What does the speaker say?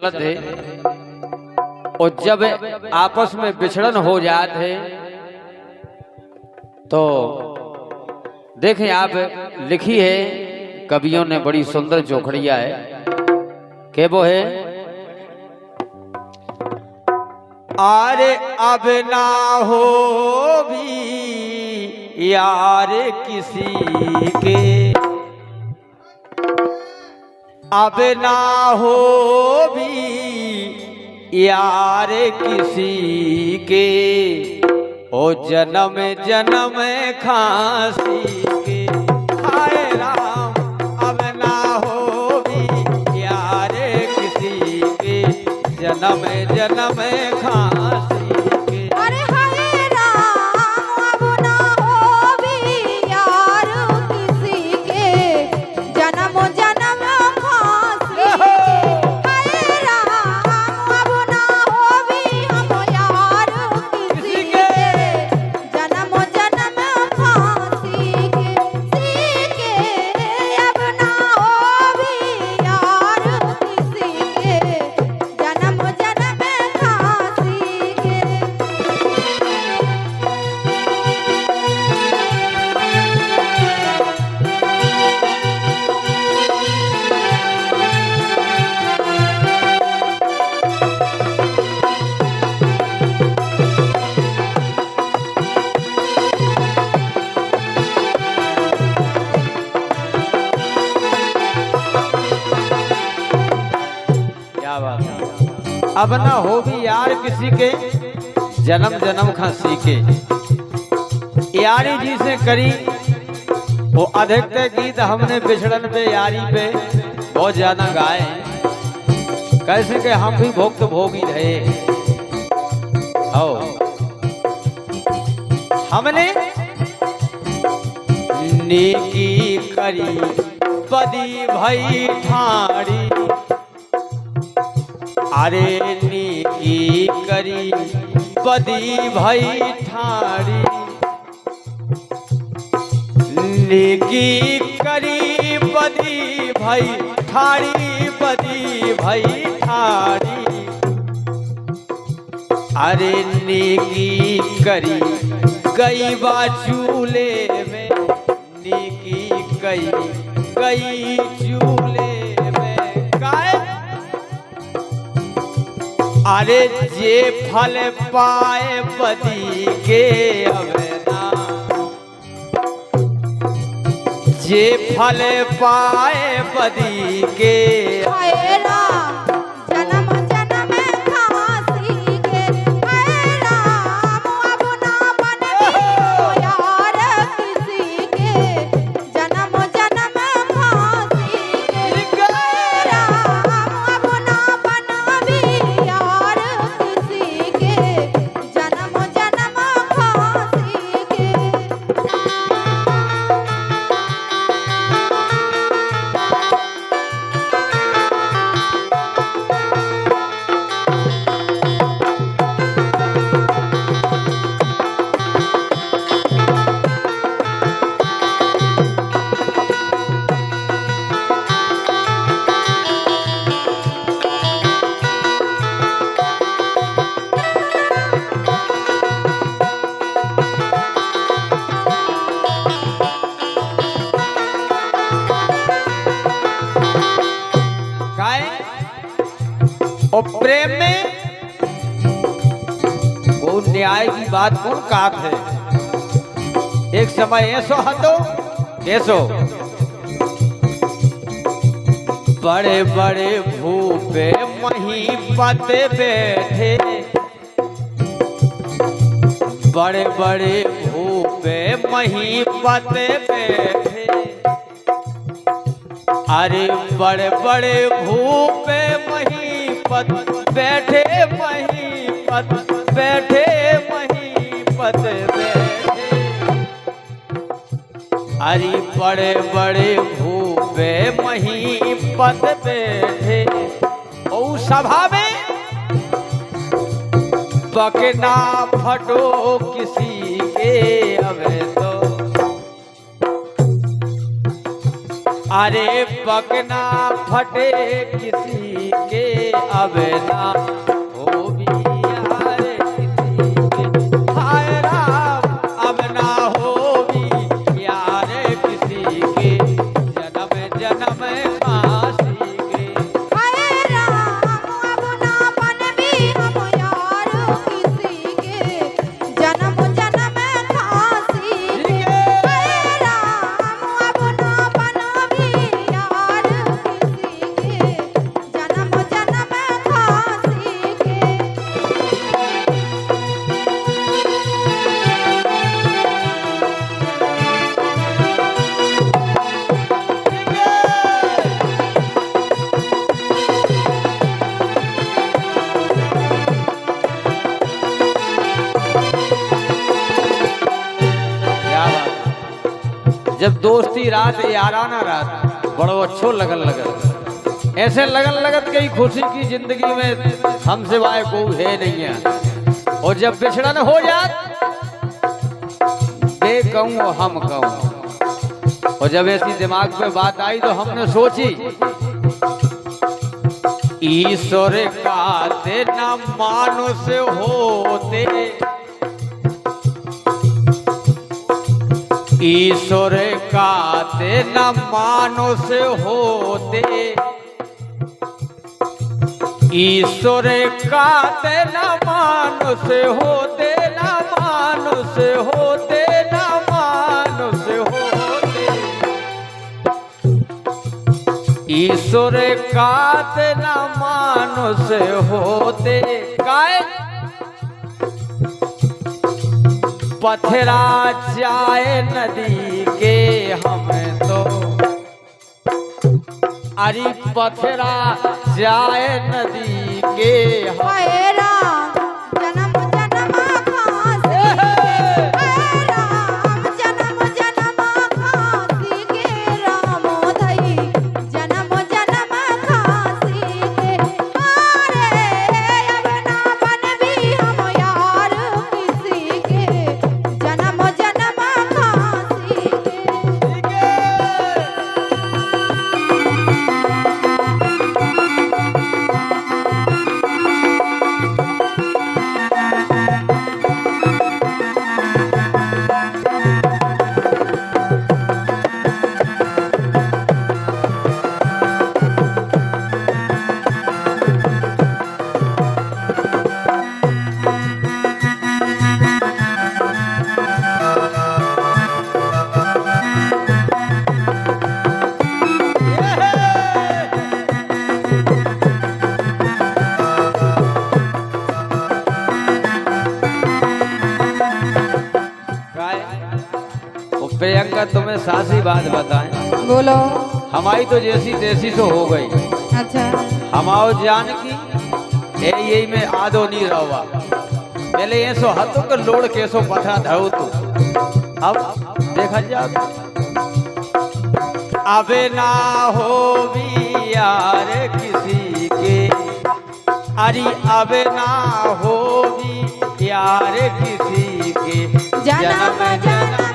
चलत है और जब आपस में बिछड़न हो जाते है तो देखें आप लिखी है कवियों ने बड़ी सुंदर जोखड़िया है के वो है आरे अब ना हो भी यार किसी के अब ना हो भी यार किसी के ओ जन्म जन्म खांसी के हाय राम अब ना हो भी यार किसी के जन्म जन्म खांसी के अरे हाय राम अब ना हो भी यार किसी के जन्म जन्म खांसी के हाय राम अब ना हो भी हम यार किसी के जन्म जन्म खांसी के सी के अब ना हो भी यार किसी के जन्म जन्म खांसी के क्या बात है अब ना हो भी यार किसी के जन्म जन्म खांसी के यारी जी से करी वो अधिकतर गीत हमने बिछड़न पे यारी पे बहुत ज्यादा गाए कैसे कि हम भी भोग भोगी रहे आओ हमने नेकी करी बदी भई ठाड़ी अरे नेकी करी बदी भई ठाड़ी नेकी करी बदी भई ठाड़ी बदी भई ठाड़ी अरे नेकी करी गई बा चूल्हे में नेकी गई चूल्हे में गाय अरे जे फल पाए बदी के अवना जे फल पाए बदी के हाय राम जन्म जन्म खांसी के हाय राम अब ना बनबी यार किसी के जन्म जन्म खांसी के हाय राम अब ना बनबी यार किसी के जन्म जन्म खांसी के गाय और प्रेम में वो न्याय की बात कौन कात है एक समय ऐसो हतो कैसो बड़े बड़े भूपे मही पते बैठे बड़े बड़े भूपे मही पते बैठे अरे बड़े बड़े भूपे महीपत बैठे महीपत बैठे महीपत बैठे अरे बड़े बड़े भूपे महीपत बैठे ओ सभा में बकना फटो किसी के अवे तो अरे बकना फटे किसी के अब ना हो भी यार किसी के हाय राम अब ना हो भी यार किसी के जन्म जन्म फांसी के हाय राम अब ना बन भी हम यार किसी के जन्म जन्म फांसी के हाय राम अब ना बन भी यार किसी के जन्म जन्म फांसी के क्या बात जब दोस्ती रात याराना रात बड़ो अच्छो लगन लगत ऐसे लगन लगत कई खुशी की जिंदगी में हम सिवाय कोई है नहीं है और जब बिछड़न हो जात बे कहूँ और हम कहूँ और जब ऐसी दिमाग पे बात आई तो हमने सोची ईश्वर का न मानुष होते ईश्वर का न मानुष होते ईश्वर का न मानुष होते न मानुष होते न मानुष होते ईश्वर का न मानुष होते काय पथरा जाए नदी के हम तो अरे पथरा जाए नदी के हम हाय राम जन्म जन्म फांसी के हाय राम जन्म जन्म फांसी के राम धई जन्म जन्म फांसी के अरे अब ना बन भी हम यार किसी के जन्म जन्म फांसी के प्रियंका तुम्हें सासी बात बताएं बोलो हमारी तो जैसी तैसी सो हो गई अच्छा हमाओ जान की ए यही में आदो नहीं रहा पहले ये सो हाथों को लोड़ के सो पथरा धरो तो अब देखा जाओ अबे ना हो भी यार किसी के अरे अबे ना हो भी यार किसी के जन्म जन्म